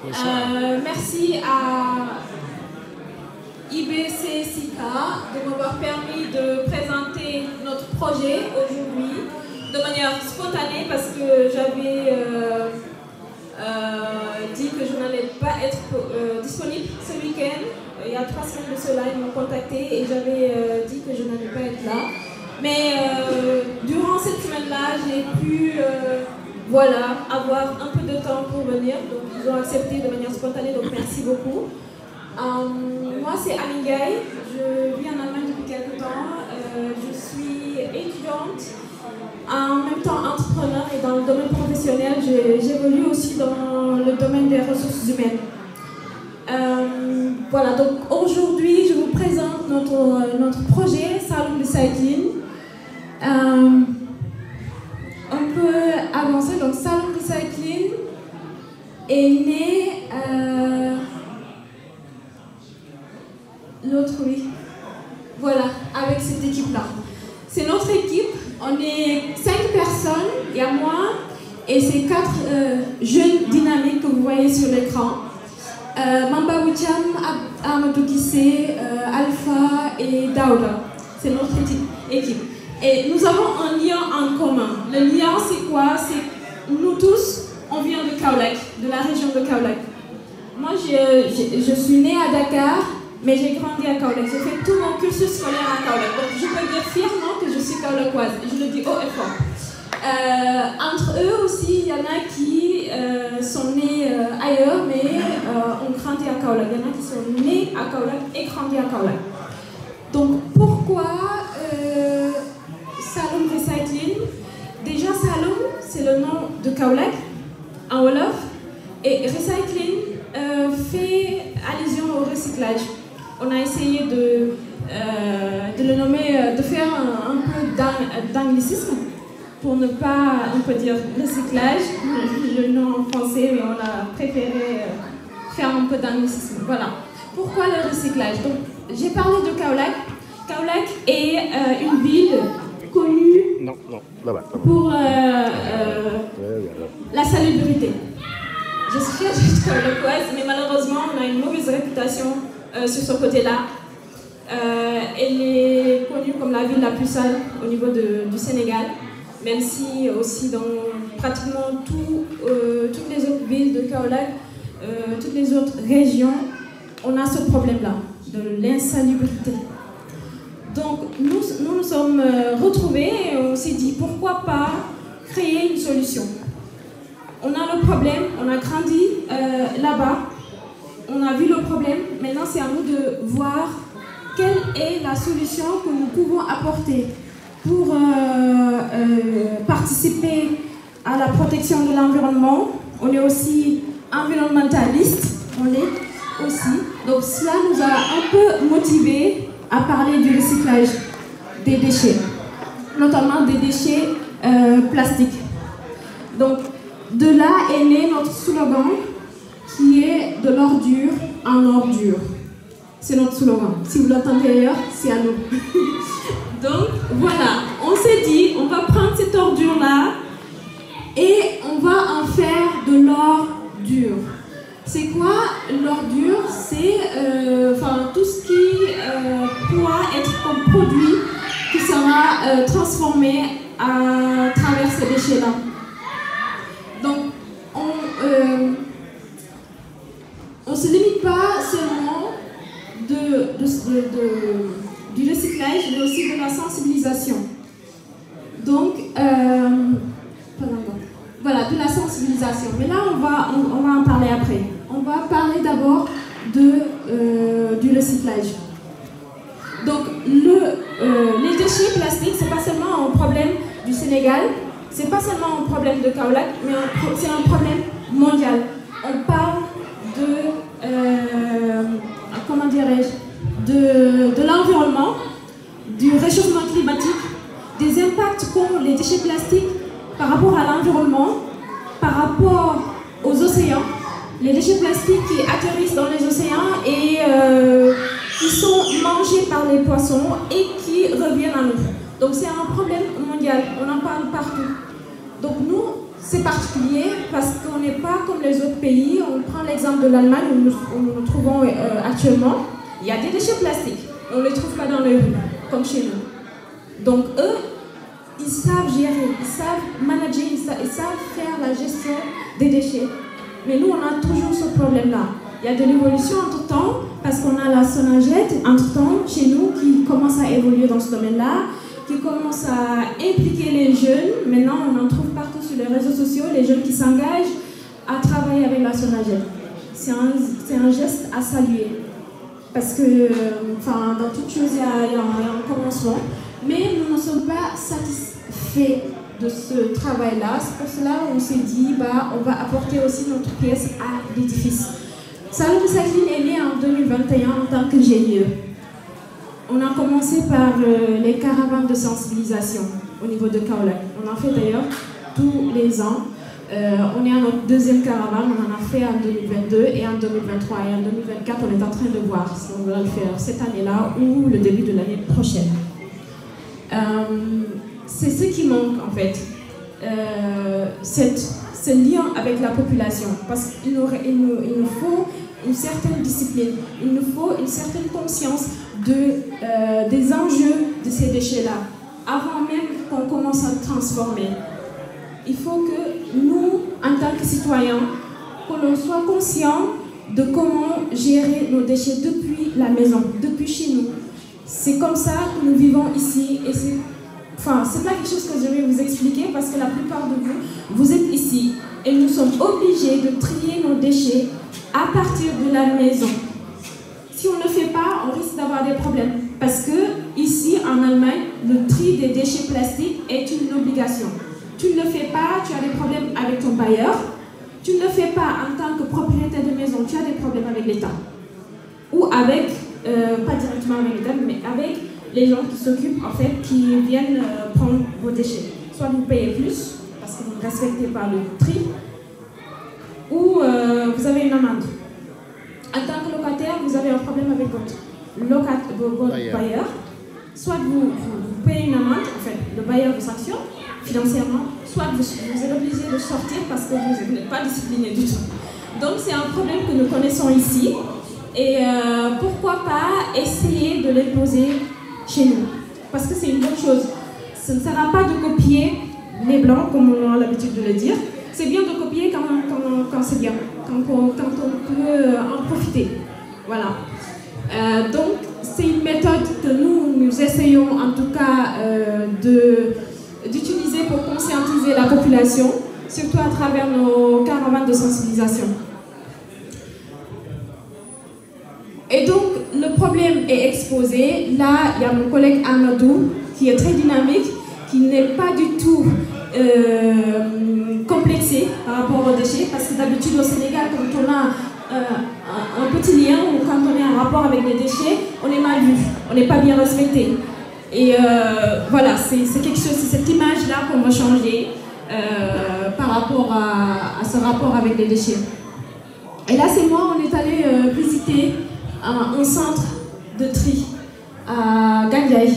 Merci à IBC-SICA de m'avoir permis de présenter notre projet aujourd'hui de manière spontanée parce que j'avais dit que je n'allais pas être disponible ce week-end. Il y a 3 semaines de cela, ils m'ont contacté et j'avais dit que je n'allais pas être là. Mais durant cette semaine-là, j'ai pu avoir un peu de temps pour venir. Donc ils ont accepté de manière spontanée, donc merci beaucoup. Moi, c'est Annie Gaye, je vis en Allemagne depuis quelques temps. Je suis étudiante, en même temps entrepreneur et dans le domaine professionnel, j'évolue aussi dans le domaine des ressources humaines. Voilà, donc aujourd'hui, je vous présente notre projet Salum Recycling. On peut avancer, donc Salum Recycling est né... Voilà, avec cette équipe-là. C'est notre équipe, on est 5 personnes, il y a moi et ces 4 jeunes dynamiques que vous voyez sur l'écran. Mamba Wicham, Amadou Kissé, Alpha et Daouda. C'est notre équipe. Et nous avons un lien en commun. Le lien, c'est quoi? C'est nous tous, on vient de Kaolack, de la région de Kaolack. Moi, je suis née à Dakar. Mais j'ai grandi à Kaolack, j'ai fait tout mon cursus scolaire à Kaolack. Donc je peux dire fièrement que je suis kaolackoise, je le dis haut et fort. Entre eux aussi, il y en a qui sont nés ailleurs, mais ont grandi à Kaolack. Il y en a qui sont nés à Kaolack et grandi à Kaolack. Donc pourquoi Salum Recycling? Déjà Salum, c'est le nom de Kaolack en Wolof, et Recycling fait allusion au recyclage. On a essayé de le nommer, de faire un peu d'anglicisme pour ne pas, on peut dire, recyclage, le nom en français, mais on a préféré faire un peu d'anglicisme. Voilà. Pourquoi le recyclage? Donc, j'ai parlé de Kaolack. Kaolack est une ville connue pour la salubrité. Je suis fière d'être kaolackoise, mais malheureusement, on a une mauvaise réputation sur ce côté-là. Elle est connue comme la ville la plus sale au niveau du Sénégal, même si aussi dans pratiquement toutes les autres villes de Kaolack, toutes les autres régions, on a ce problème-là, de l'insalubrité. Donc nous sommes retrouvés et on s'est dit pourquoi pas créer une solution. On a le problème, on a grandi là-bas, on a vu le problème, maintenant c'est à nous de voir quelle est la solution que nous pouvons apporter pour participer à la protection de l'environnement. On est aussi environnementaliste, on l'est aussi. Donc cela nous a un peu motivés à parler du recyclage des déchets, notamment des déchets plastiques. Donc de là est né notre slogan qui est de l'ordure en ordure. C'est notre slogan. Si vous l'entendez ailleurs, c'est à nous. Donc voilà, on s'est dit, on va prendre cette ordure-là et on va en faire de l'or dur. C'est quoi l'ordure? C'est tout ce qui pourra être comme produit qui sera transformé à travers ces déchets-là. Donc, on ne se limite pas seulement du recyclage, mais aussi de la sensibilisation. Donc, voilà, de la sensibilisation. Mais là, on va en parler après. On va parler d'abord du recyclage. Donc, les déchets plastiques, ce n'est pas seulement un problème du Sénégal, ce n'est pas seulement un problème de Kaolack, mais c'est un problème mondial. On parle comment dirais-je, de l'environnement, du réchauffement climatique, des impacts qu'ont les déchets plastiques par rapport à l'environnement, par rapport aux océans, les déchets plastiques qui atterrissent dans les océans et qui sont mangés par les poissons et qui reviennent à nous. Donc c'est un problème mondial, on en parle partout. Donc nous, c'est particulier parce qu'on n'est pas comme les autres pays. On prend l'exemple de l'Allemagne où nous nous trouvons actuellement. Il y a des déchets plastiques. On ne les trouve pas dans les rues, comme chez nous. Donc eux, ils savent gérer, ils savent manager, ils savent faire la gestion des déchets. Mais nous, on a toujours ce problème-là. Il y a de l'évolution entre-temps, parce qu'on a la Sonaged, entre-temps, chez nous, qui commence à évoluer dans ce domaine-là, qui commence à impliquer les jeunes. Maintenant, on en trouve partout sur les réseaux sociaux, les jeunes qui s'engagent à travailler avec la Sonaged. C'est un geste à saluer. Parce que, dans toute chose, il y a un commencement. Mais nous ne sommes pas satisfaits de ce travail-là. C'est pour cela qu'on s'est dit, on va apporter aussi notre pièce à l'édifice. Salon Recycling est né en 2021 en tant que GIE. On a commencé par les caravanes de sensibilisation au niveau de Kaolack. On en fait d'ailleurs tous les ans. On est à notre deuxième caravane, on en a fait en 2022 et en 2023. Et en 2024, on est en train de voir si on va le faire cette année-là ou le début de l'année prochaine. C'est ce qui manque en fait, ce lien avec la population, parce qu'il nous faut une certaine discipline, il nous faut une certaine conscience des enjeux de ces déchets-là, avant même qu'on commence à transformer. Il faut que nous, en tant que citoyens, qu'on soit conscients de comment gérer nos déchets depuis la maison, depuis chez nous. C'est comme ça que nous vivons ici et c'est pas quelque chose que je vais vous expliquer parce que la plupart de vous, vous êtes ici et nous sommes obligés de trier nos déchets à partir de la maison. Si on ne le fait pas, on risque d'avoir des problèmes parce que ici en Allemagne, le tri des déchets plastiques est une obligation. Tu ne le fais pas, tu as des problèmes avec ton bailleur. Tu ne le fais pas en tant que propriétaire de maison, tu as des problèmes avec l'État. Ou avec, pas directement avec l'État, mais avec les gens qui s'occupent, en fait, qui viennent prendre vos déchets. Soit vous payez plus, parce que vous ne respectez pas le tri, ou vous avez une amende. En tant que locataire, vous avez un problème avec votre bailleur. Soit vous payez une amende, en fait, le bailleur vous sanctionne financièrement, soit vous êtes obligé de sortir parce que vous n'êtes pas discipliné du tout. Donc c'est un problème que nous connaissons ici. Et pourquoi pas essayer de l'imposer chez nous? Parce que c'est une bonne chose. Ce ne sera pas de copier les blancs, comme on a l'habitude de le dire. C'est bien de copier quand c'est bien, quand on peut en profiter. Voilà. Donc c'est une méthode que nous essayons en tout cas d'utiliser pour conscientiser la population, surtout à travers nos caravanes de sensibilisation. Et donc, le problème est exposé. Là, il y a mon collègue Amadou, qui est très dynamique, qui n'est pas du tout complexé par rapport aux déchets, parce que d'habitude au Sénégal, quand on a un petit lien ou quand on est en rapport avec les déchets, on est mal vu, on n'est pas bien respecté. Et voilà, c'est quelque chose, c'est cette image-là qu'on va changer par rapport à ce rapport avec les déchets. Et là, c'est moi, on est allé visiter un centre de tri à Gandiaï.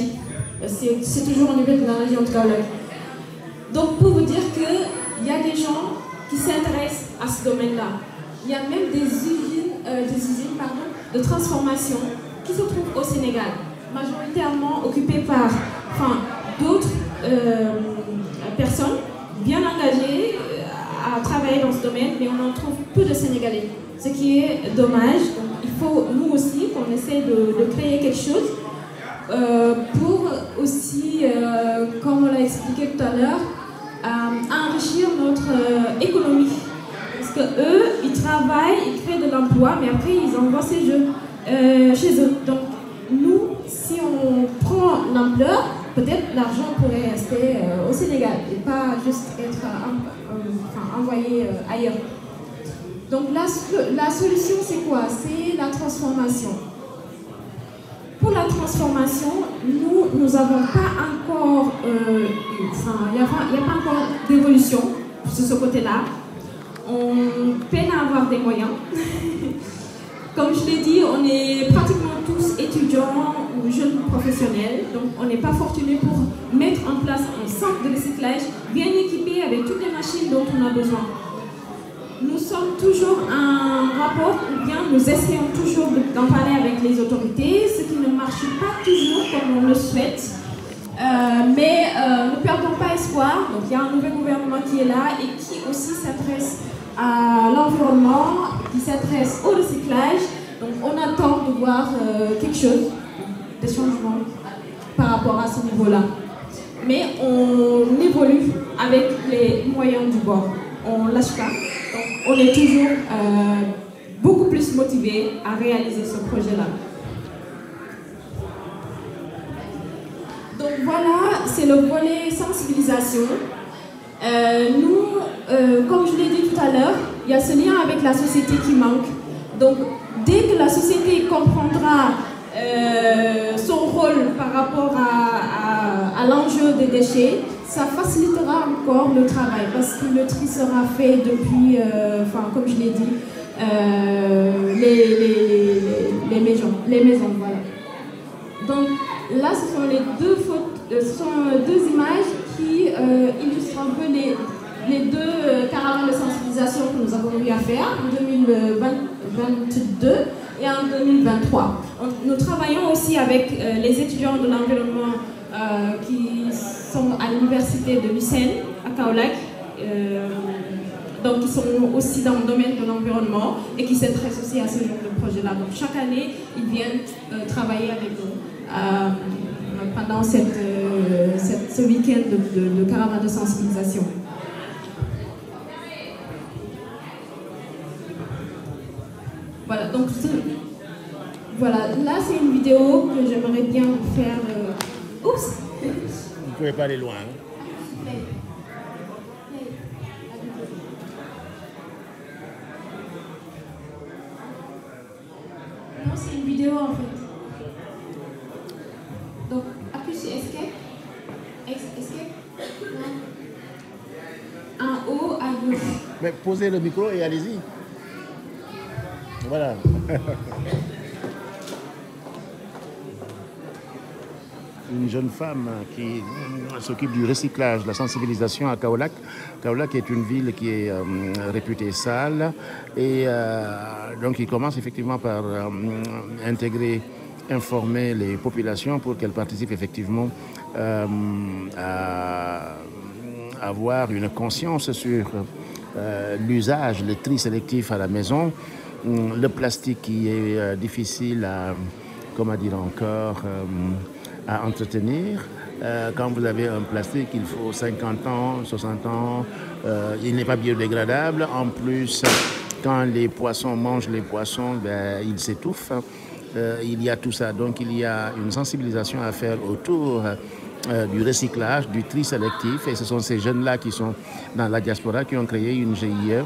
C'est toujours au niveau de la région de Kaolack. Donc, pour vous dire qu'il y a des gens qui s'intéressent à ce domaine-là. Il y a même des usines de transformation qui se trouvent au Sénégal, majoritairement occupées par d'autres personnes bien engagées à travailler dans ce domaine, mais on en trouve peu de Sénégalais, ce qui est dommage. Donc, il faut, nous aussi, qu'on essaie de créer quelque chose pour aussi, comme on l'a expliqué tout à l'heure, enrichir notre économie. Parce qu'eux, ils travaillent, ils créent de l'emploi, mais après, ils envoient ces jeux chez eux. Donc, nous, si on prend l'ampleur, peut-être l'argent pourrait rester au Sénégal et pas juste être envoyé ailleurs. Donc, la solution, c'est quoi? C'est la transformation. Pour la transformation, nous n'avons pas encore, il n'y a pas encore d'évolution sur ce côté-là. On peine à avoir des moyens. Comme je l'ai dit, on est pratiquement tous étudiants ou jeunes professionnels, donc on n'est pas fortunés pour mettre en place un centre de recyclage bien équipé avec toutes les machines dont on a besoin. Nous sommes toujours en rapport, ou bien nous essayons toujours d'en parler avec les autorités, ce qui ne marche pas toujours comme on le souhaite. Mais ne perdons pas espoir. Donc, il y a un nouvel gouvernement qui est là et qui aussi s'adresse à l'environnement, qui s'adresse au recyclage. Donc, on attend de voir quelque chose, des changements par rapport à ce niveau-là. Mais on évolue avec les moyens du bord. On ne lâche pas. Donc, on est toujours beaucoup plus motivés à réaliser ce projet-là. Donc voilà, c'est le volet sensibilisation. Nous, comme je l'ai dit tout à l'heure, il y a ce lien avec la société qui manque. Donc dès que la société comprendra son rôle par rapport à l'enjeu des déchets, ça facilitera encore le travail parce que le tri sera fait depuis, comme je l'ai dit, les maisons. Voilà. Donc là, ce sont deux images qui illustrent un peu les deux caravanes de sensibilisation que nous avons eu à faire en 2022 et en 2023. Nous travaillons aussi avec les étudiants de l'environnement qui sont à l'université de l'UCN à Kaolack, donc qui sont aussi dans le domaine de l'environnement et qui s'intéressent aussi à ce genre de projet-là. Donc chaque année, ils viennent travailler avec nous pendant ce week-end de caravane de sensibilisation. Voilà, donc voilà, là c'est une vidéo que j'aimerais bien vous faire. Oups! Vous ne pouvez pas aller loin. Hein? Non, c'est une vidéo en fait. Donc, appuie sur Escape. Escape. En haut, à gauche. Mais posez le micro et allez-y. Voilà. Une jeune femme qui s'occupe du recyclage, de la sensibilisation à Kaolack. Kaolack est une ville qui est réputée sale et donc il commence effectivement par informer les populations pour qu'elles participent effectivement à avoir une conscience sur l'usage, le tri sélectif à la maison, le plastique qui est difficile à, comment dire encore, à entretenir. Quand vous avez un plastique, il faut 50 ans, 60 ans, il n'est pas biodégradable. En plus, quand les poissons mangent les poissons, ben, ils s'étouffent. Il y a tout ça. Donc, il y a une sensibilisation à faire autour du recyclage, du tri sélectif. Et ce sont ces jeunes-là qui sont dans la diaspora qui ont créé une GIE,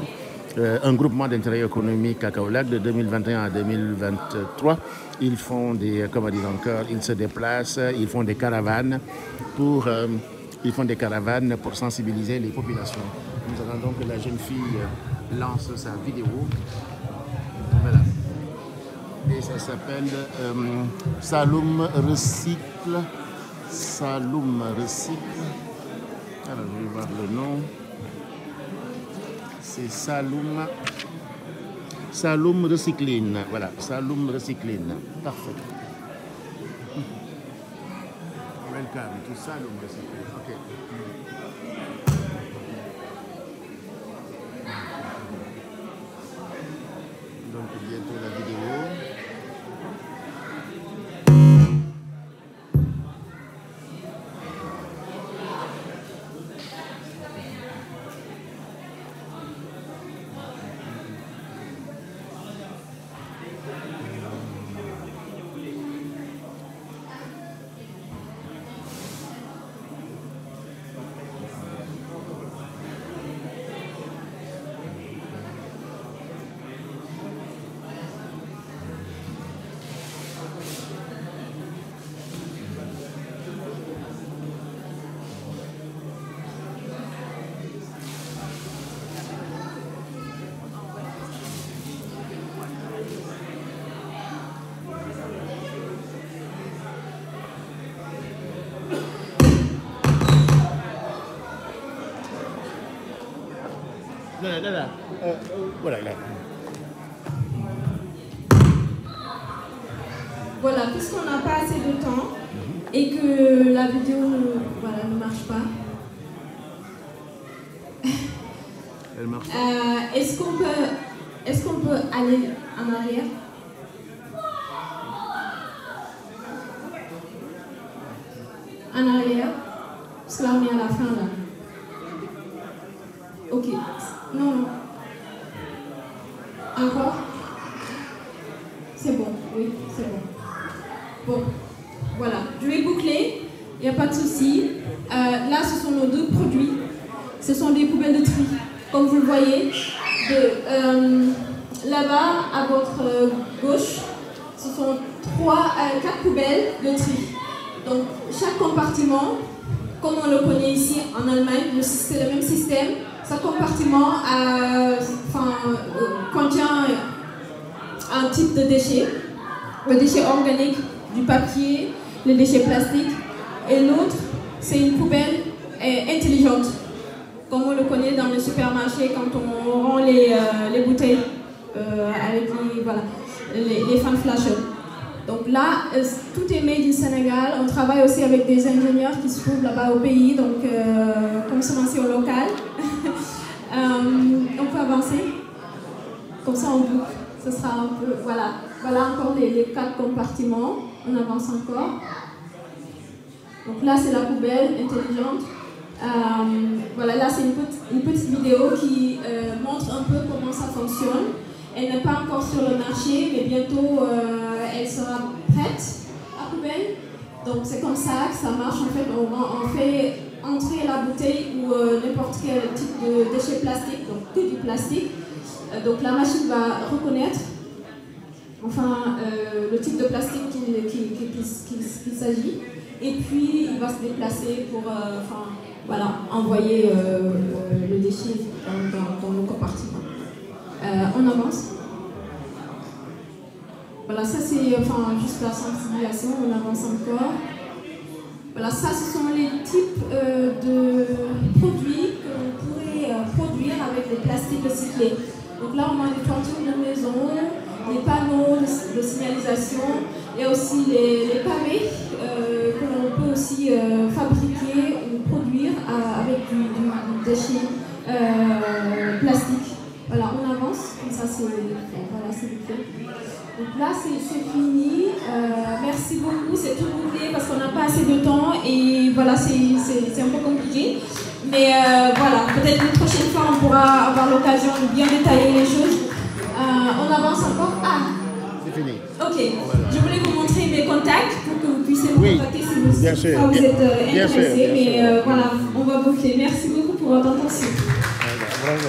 un groupement d'intérêt économique à Kaolack de 2021 à 2023. Ils font des, comment dire encore, ils se déplacent, ils font des caravanes pour sensibiliser les populations. Nous attendons que la jeune fille lance sa vidéo. Voilà. Et ça s'appelle Saloum Recycle. Saloum Recycle. Alors, je vais voir le nom. C'est Saloum Recycline. Voilà, Saloum Recycline. Parfait. Welcome to Saloum Recycline. OK. Donc, bientôt la vidéo. Là. Voilà, là. Voilà, puisqu'on n'a pas assez de temps et que la vidéo ne marche pas, Elle marche. est-ce qu'on peut aller en arrière? En arrière? Parce que là, on est à la fin, là. Ok. Non. Encore? C'est bon, oui, c'est bon. Bon, voilà. Je vais boucler, il n'y a pas de souci. Là, ce sont nos deux produits. Ce sont des poubelles de tri. Comme vous le voyez, là-bas, à votre gauche, ce sont 4 poubelles de tri. Donc, chaque compartiment, comme on le connaît ici en Allemagne, c'est le même système. Chaque compartiment contient un type de déchet. Le déchet organique, du papier, le déchet plastique. Et l'autre, c'est une poubelle intelligente, comme on le connaît dans le supermarché quand on rend les bouteilles avec les fan flashers. Donc là, tout est made in Sénégal. On travaille aussi avec des ingénieurs qui se trouvent là-bas au pays, donc consommation locale. On peut avancer. Comme ça, on boucle. Ce sera un peu... Voilà encore les 4 compartiments. On avance encore. Donc là, c'est la poubelle intelligente. Là, c'est une petite vidéo qui montre un peu comment ça fonctionne. Elle n'est pas encore sur le marché, mais bientôt elle sera prête, la poubelle. Donc c'est comme ça que ça marche. En fait, on fait entrer la bouteille ou n'importe quel type de déchet plastique, donc que du plastique. Donc la machine va reconnaître le type de plastique qu'il s'agit. Et puis il va se déplacer pour envoyer le déchet dans le compartiment. On avance. Voilà, ça c'est juste la sensibilisation, on avance encore. Voilà, ça ce sont les types de produits que l'on pourrait produire avec des plastiques recyclés. Donc là on a des toitures de maison, des panneaux de signalisation, il y a aussi les pavés que l'on peut aussi fabriquer ou produire avec du déchet plastique. Voilà, on avance, comme ça c'est fait. Donc là c'est fini, merci beaucoup, c'est tout bouclé parce qu'on n'a pas assez de temps et voilà, c'est un peu compliqué. Mais voilà, peut-être une prochaine fois on pourra avoir l'occasion de bien détailler les choses. On avance encore. C'est fini. Ok, je voulais vous montrer mes contacts pour que vous puissiez me contacter si vous êtes intéressé. Mais voilà, on va boucler. Merci beaucoup pour votre attention. Bravo.